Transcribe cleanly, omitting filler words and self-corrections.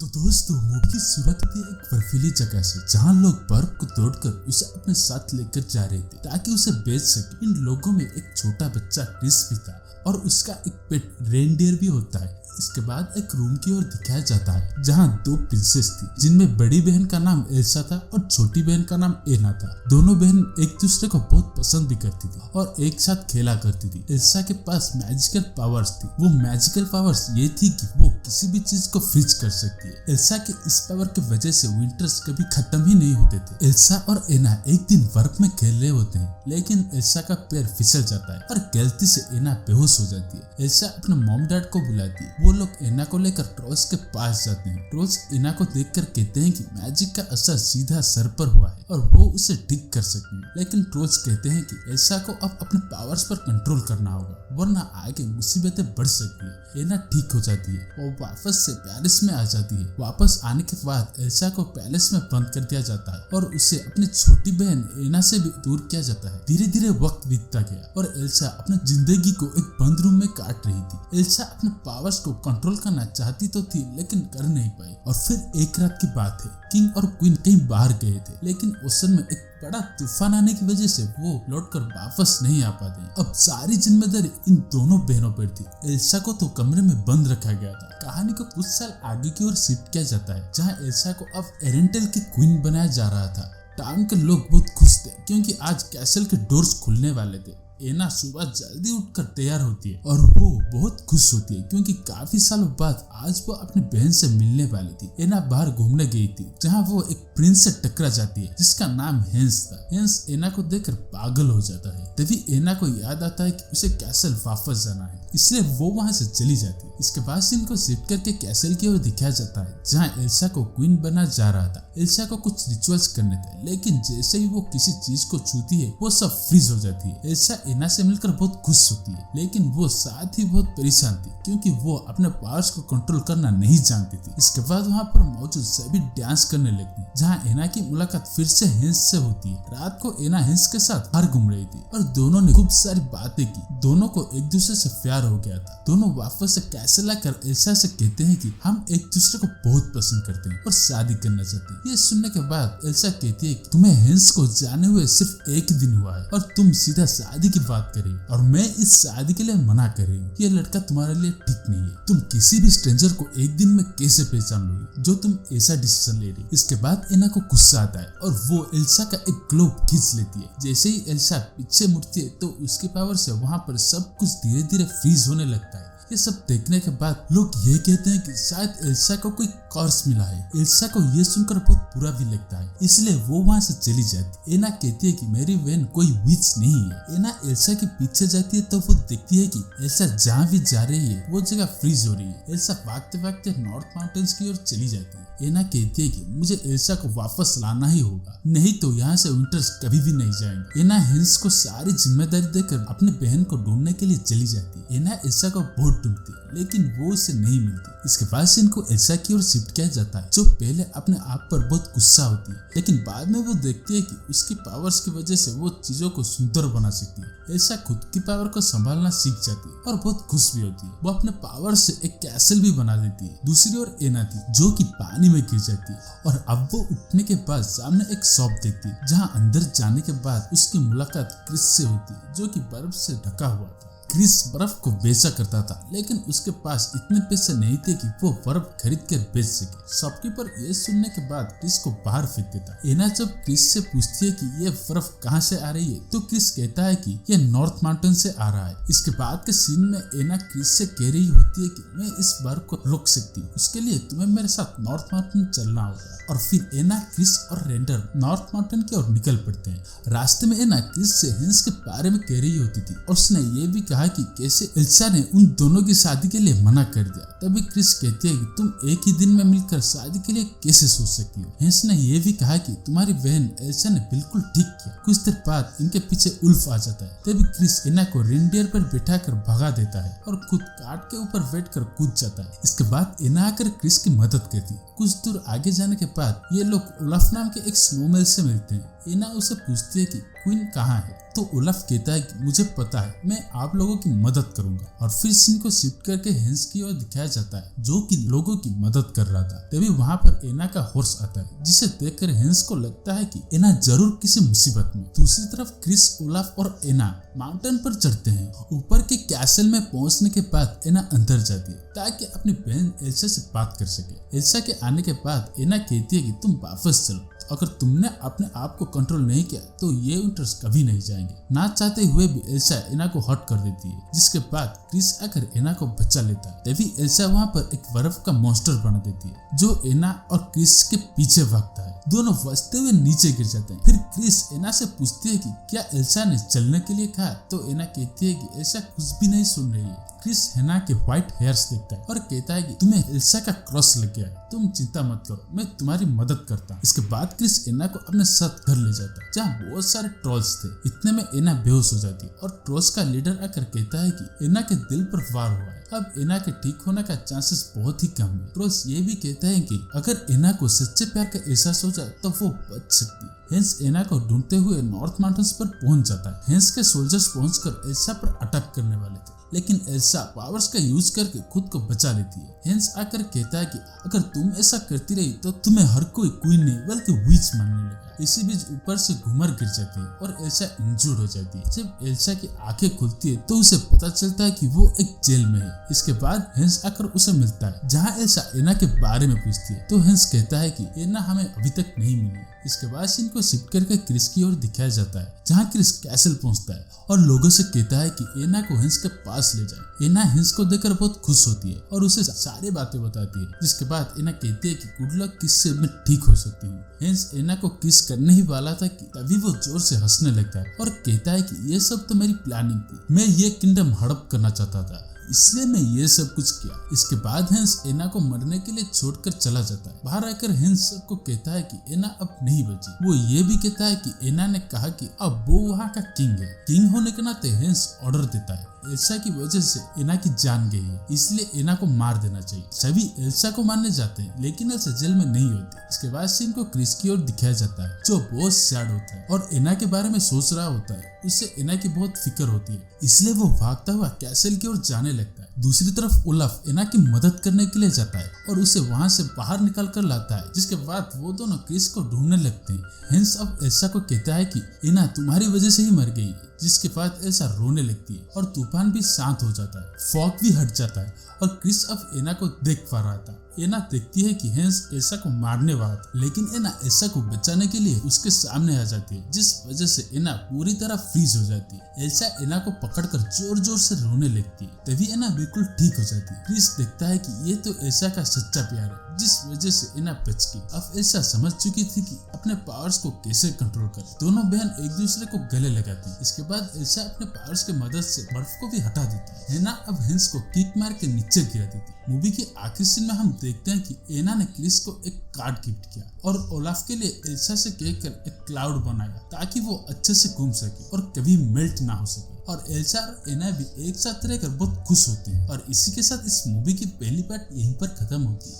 तो दोस्तों मूवी की शुरुआत होती है एक बर्फीली जगह से, जहाँ लोग बर्फ को तोड़कर उसे अपने साथ लेकर जा रहे थे ताकि उसे बेच सके। इन लोगों में एक छोटा बच्चा क्रिस भी था और उसका एक पेट रेनडियर भी होता है। इसके बाद एक रूम की ओर दिखाया जाता है जहाँ दो प्रिंसेस थी, जिनमें बड़ी बहन का नाम एल्सा था और छोटी बहन का नाम एना था। दोनों बहन एक दूसरे को बहुत पसंद भी करती थी और एक साथ खेला करती थी। एल्सा के पास मैजिकल पावर्स थी। वो मैजिकल पावर्स ये थी कि वो किसी भी चीज को फ्रीज कर सकती है। एल्सा के इस पावर की वजह से विंटर्स कभी खत्म ही नहीं होते थे। एल्सा और एना एक दिन बर्फ में खेल रहे होते हैं, लेकिन एल्सा का पैर फिसल जाता है और गलती से एना बेहोश हो जाती है। एल्सा अपने मॉम डैड को बुलाती है। वो लोग एना को लेकर ट्रोल्स के पास जाते हैं। ट्रोल्स एना को देखकर कहते हैं कि मैजिक का असर सीधा सर पर हुआ है और वो उसे ठीक कर सकते हैं, लेकिन ट्रोल्स कहते हैं कि एल्सा को अब अपने पावर्स पर कंट्रोल करना होगा, वरना आगे मुसीबतें बढ़ सकती है। एना ठीक हो जाती है। वो वापस से पैलेस में आ जाती है। वापस आने के बाद एल्सा को पैलेस में बंद कर दिया जाता है और उसे अपनी छोटी बहन एना से भी दूर किया जाता है। धीरे धीरे वक्त बीतता गया और एल्सा अपनी जिंदगी को एक बंद रूम में काट रही थी। एल्सा अपने पावर्स को कंट्रोल करना चाहती तो थी, लेकिन कर नहीं पाई। और फिर एक रात की बात है, किंग और क्वीन कहीं बाहर गए थे, लेकिन ओशन में एक बड़ा तूफान आने की वजह से वो लौटकर वापस नहीं आ पाते। अब सारी जिम्मेदारी इन दोनों बहनों पर थी। एल्सा को तो कमरे में बंद रखा गया था। कहानी को कुछ साल आगे की ओर शिफ्ट किया जाता है, जहाँ एल्सा को अब एरेंटल की क्वीन बनाया जा रहा था। टाउन के लोग बहुत खुश थे क्योंकि आज कैसल के डोर्स खुलने वाले थे। एना सुबह जल्दी उठकर तैयार होती है और वो बहुत खुश होती है क्योंकि काफी सालों बाद आज वो अपनी बहन से मिलने वाली थी। एना बाहर घूमने गई थी, जहाँ वो एक प्रिंस से टकरा जाती है जिसका नाम हेंस था। हेंस एना को देखकर पागल हो जाता है। तभी एना को याद आता है कि उसे कैसल वापस जाना है, इसलिए वो वहाँ से चली जाती है। इसके बाद सीन को शिफ्ट करके कैसल की ओर दिखाया जाता है, जहाँ एल्सा को क्वीन बना जा रहा था। एल्सा को कुछ रिचुअल्स करने थे, लेकिन जैसे ही वो किसी चीज को छूती है वो सब फ्रीज हो जाती है। एल्सा एना से मिलकर बहुत खुश होती है, लेकिन वो साथ ही बहुत परेशान थी क्योंकि वो अपने पावर्स को कंट्रोल करना नहीं जानती थी। इसके बाद वहाँ पर मौजूद सभी डांस करने लगती हैं, जहाँ एना की मुलाकात फिर से हेंस से होती है। रात को एना हेंस के साथ बाहर घूम रही थी और दोनों ने खूब सारी बातें की। दोनों को एक दूसरे से प्यार हो गया था। दोनों वापस से कैसल आकर एल्सा से कहते हैं कि हम एक दूसरे को बहुत पसंद करते हैं और शादी करना चाहते हैं। ये सुनने के बाद एल्सा कहती है कि तुम्हें हेंस को जाने हुए सिर्फ एक दिन हुआ है और तुम सीधा शादी की बात कर रही हो और मैं इस शादी के लिए मना कर रही हूँ। ये लड़का तुम्हारे लिए ठीक नहीं है। तुम किसी भी स्ट्रेंजर को एक दिन में कैसे पहचान लोगी जो तुम ऐसा डिसीजन ले रही। इसके बाद एना को गुस्सा आता है और वो एल्सा का एक ग्लोब खींच लेती है। जैसे ही एल्सा पीछे मुड़ती है तो उसकी पावर से वहाँ पर सब कुछ धीरे धीरे फ्रीज होने लगता है। ये सब देखने के बाद लोग ये कहते हैं कि शायद एल्सा को कोई कर्स मिला है। एल्सा को ये सुनकर बहुत बुरा भी लगता है, इसलिए वो वहाँ से चली जाती। एना कहती है कि मेरी बहन कोई विच नहीं है। एना एल्सा के पीछे जाती है तो वो देखती है कि एल्सा जहाँ भी जा रही है वो जगह फ्रीज हो रही है। एल्सा भागते भागते नॉर्थ माउंटेन्स की ओर चली जाती है। एना कहती है कि मुझे एल्सा को वापस लाना ही होगा, नहीं तो यहाँ से विंटर्स कभी भी नहीं जाएंगे। एना हेंस को सारी जिम्मेदारी देकर अपने बहन को ढूंढने के लिए चली जाती है। एना एल्सा को बहुत ढूंढती है, लेकिन वो उसे नहीं मिलती। इसके बाद सीन को एल्सा की ओर शिफ्ट किया जाता है, जो पहले अपने आप पर बहुत गुस्सा होती है, लेकिन बाद में वो देखती है कि उसकी पावर्स की वजह से वो चीजों को सुंदर बना सकती है। एल्सा खुद की पावर को संभालना सीख जाती है और बहुत खुश भी होती है। वो अपने पावर से एक कैसल भी बना देती है। दूसरी ओर एना थी, जो कि पानी में गिर जाती है और अब वो उठने के बाद सामने एक शॉप देखती है, जहाँ अंदर जाने के बाद उसकी मुलाकात क्रिस से होती है, जो कि बर्फ से ढका हुआ था। क्रिस बर्फ को बेचा करता था, लेकिन उसके पास इतने पैसे नहीं थे कि वो बर्फ खरीद कर बेच सके। शॉपकीपर ये सुनने के बाद क्रिस को बाहर फेंक देता। एना जब क्रिस से पूछती है कि ये बर्फ कहाँ से आ रही है, तो क्रिस कहता है कि ये नॉर्थ माउंटेन से आ रहा है। इसके बाद के सीन में एना क्रिस से कह रही होती है कि मैं इस बर्फ को रोक सकती हूँ, उसके लिए तुम्हें मेरे साथ नॉर्थ माउंटेन चलना होगा। और फिर एना, क्रिस और रेंडर नॉर्थ माउंटेन की ओर निकल पड़ते हैं। रास्ते में एना क्रिस से हेंस के बारे में कह रही होती थी और उसने ये भी कहा कि कैसे एल्सा ने उन दोनों की शादी के लिए मना कर दिया। तभी क्रिस कहती है कि तुम एक ही दिन में मिलकर शादी के लिए कैसे सोच सकती हो। हेंस ने यह भी कहा कि तुम्हारी बहन एल्सा ने बिल्कुल ठीक किया। कुछ देर बाद इनके पीछे उल्फ आ जाता है। तभी क्रिस एना को रेनडियर पर बैठाकर भगा देता है और खुद काट के ऊपर बैठकर कूद जाता है। इसके बाद एना आकर क्रिस की मदद करती। कुछ दूर आगे जाने के बाद ये लोग ओलाफ नाम के एक स्नोमैन से मिलते हैं। एना उसे पूछती है कि क्वीन कहाँ है। तो ओलाफ कहता है कि मुझे पता है, मैं आप लोगों की मदद करूंगा। और फिर सीन को शिफ्ट करके हेंस की ओर दिखाया जाता है जो कि लोगों की मदद कर रहा था। तभी वहाँ पर एना का हॉर्स आता है जिसे देखकर हेंस को लगता है कि एना जरूर किसी मुसीबत में। दूसरी तरफ क्रिस, ओलाफ और एना माउंटेन पर चढ़ते हैं। ऊपर के कैसल में पहुंचने के बाद एना अंदर जाती है ताकि अपनी बहन एल्सा से बात कर सके। एल्सा के आने के बाद एना कहती है कि तुम वापस चलो, अगर तुमने अपने आप को कंट्रोल नहीं किया तो ये विंटर्स कभी नहीं जाएंगे। ना चाहते हुए भी एल्सा एना को हर्ट कर देती है, जिसके बाद क्रिस आकर एना को बचा लेता है। तभी एल्सा वहाँ पर एक बर्फ का मॉन्स्टर बना देती है जो एना और क्रिस के पीछे भागता है। दोनों बचते हुए नीचे गिर जाते हैं। फिर क्रिस एना से पूछती है कि क्या एल्सा ने चलने के लिए कहा, तो एना कहती है कि एल्सा कुछ भी नहीं सुन रही है। क्रिस एना के व्हाइट हेयर्स देखता है और कहता है कि तुम्हें एल्सा का क्रॉस लग गया है, तुम चिंता मत करो, मैं तुम्हारी मदद करता हूँ। इसके बाद क्रिस एना को अपने साथ घर ले जाता है जहाँ बहुत सारे ट्रोल्स थे। इतने में एना बेहोश हो जाती है और ट्रोल्स का लीडर आकर कहता है कि एना के दिल पर वार हुआ है, अब एना के ठीक होने का चांसेस बहुत ही कम है। ट्रोल्स ये भी कहते हैं कि अगर एना को सच्चे प्यार का एहसास हो जाए तो वो बच सकती है। हेंस एना को ढूंढते हुए नॉर्थ माउंटेन्स पर पहुंच जाता है। हेंस के सोल्जर्स पहुंचकर एल्सा पर अटैक करने वाले थे, लेकिन एल्सा पावर्स का यूज करके खुद को बचा लेती है। हेंस आकर कहता है कि अगर तुम ऐसा करती रही तो तुम्हें हर कोई क्वीन नहीं बल्कि विच मानने लगा। इसी बीच ऊपर से घूमर गिर जाती है और एल्सा इंजर्ड हो जाती है। जब एल्सा की आंखें खुलती है तो उसे पता चलता है कि वो एक जेल में है। इसके बाद हेंस आकर उसे मिलता है जहाँ एल्सा एना के बारे में पूछती है, तो हेंस कहता है कि एना हमें अभी तक नहीं मिली। इसके बाद सीन को शिफ्ट करके क्रिस की ओर दिखाया जाता है जहाँ क्रिस कैसल पहुंचता है और लोगों से कहता है कि एना को हेंस के पास ले जाए। एना हेंस को देखकर बहुत खुश होती है और उसे सारी बातें बताती है, जिसके बाद एना कहती है कि गुड लक, किस से मैं ठीक हो सकती हूँ। हेंस एना को किस करने ही वाला था कि तभी वो जोर से हंसने लगता है और कहता है कि ये सब तो मेरी प्लानिंग थी, मैं ये किंगडम हड़प करना चाहता था, इसलिए मैं ये सब कुछ किया। इसके बाद हेंस एना को मरने के लिए छोड़कर चला जाता है। बाहर आकर हेंस को कहता है कि एना अब नहीं बची। वो ये भी कहता है कि एना ने कहा कि अब वो वहाँ का किंग है। किंग होने के नाते हेंस ऑर्डर देता है एल्सा की वजह से एना की जान गई है, इसलिए एना को मार देना चाहिए। सभी एल्सा को मारने जाते हैं लेकिन एल्सा जेल में नहीं होती। इसके बाद सीन को क्रिस की ओर दिखाया जाता है जो बहुत सैड होता है और एना के बारे में सोच रहा होता है। उससे एना की बहुत फिक्र होती है, इसलिए वो भागता हुआ कैसल की ओर जाने लगता है। दूसरी तरफ ओलाफ एना की मदद करने के लिए जाता है और उसे वहाँ से बाहर निकाल कर लाता है, जिसके बाद वो दोनों क्रिस को ढूंढने लगते हैं। हेंस अब एल्सा को कहता है कि एना तुम्हारी वजह से ही मर गई, जिसके बाद एल्सा रोने लगती है और तूफान भी शांत हो जाता है। फॉग भी हट जाता है और क्रिस अब एना को देख पा रहा था। एना देखती है कि हेंस एल्सा को मारने वाला था, लेकिन एना एल्सा को बचाने के लिए उसके सामने आ जाती है, जिस वजह से एना पूरी तरह फ्रीज हो जाती है। एल्सा एना को पकड़कर जोर जोर से रोने लगती है, तभी एना बिल्कुल ठीक हो जाती है। क्रिस देखता है कि ये तो एल्सा का सच्चा प्यार है, जिस वजह से एना बच गई। अब एल्सा समझ चुकी थी कि अपने पावर्स को कैसे कंट्रोल करे। दोनों बहन एक दूसरे को गले लगाती है। इसके बाद एल्सा अपने पावर्स की मदद से बर्फ को भी हटा देती है। एना अब हेंस को किक मार के नीचे गिरा देती है। मूवी के आखिरी सीन में हम देखते हैं कि एना ने क्रिस को एक कार्ड गिफ्ट किया और ओलाफ के लिए एल्सा से कहकर एक क्लाउड बनाया ताकि वो अच्छे से घूम सके और कभी मेल्ट ना हो सके। और एल्सा और एना भी एक साथ रहकर बहुत खुश होते हैं। और इसी के साथ इस मूवी की पहली पार्ट यहीं पर खत्म होती है।